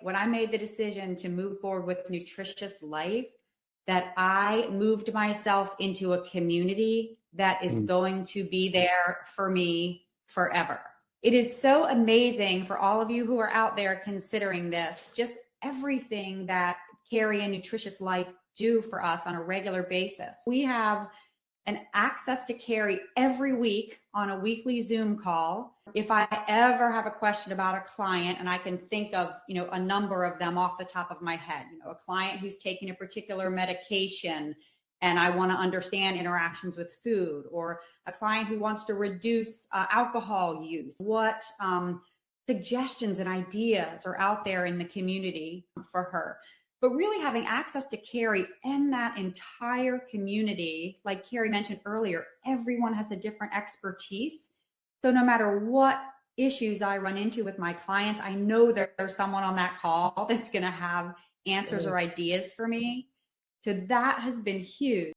when I made the decision to move forward with Nutritious Life, that I moved myself into a community that is going to be there for me forever. It is so amazing for all of you who are out there considering this, just everything that Keri and Nutritious Life do for us on a regular basis. We have an access to Keri every week on a weekly Zoom call. If I ever have a question about a client, and I can think of, a number of them off the top of my head, a client who's taking a particular medication and I want to understand interactions with food, or a client who wants to reduce alcohol use, what suggestions and ideas are out there in the community for her. But really having access to Keri and that entire community, like Keri mentioned earlier, everyone has a different expertise. So no matter what issues I run into with my clients, I know there's someone on that call that's going to have answers or ideas for me. So that has been huge.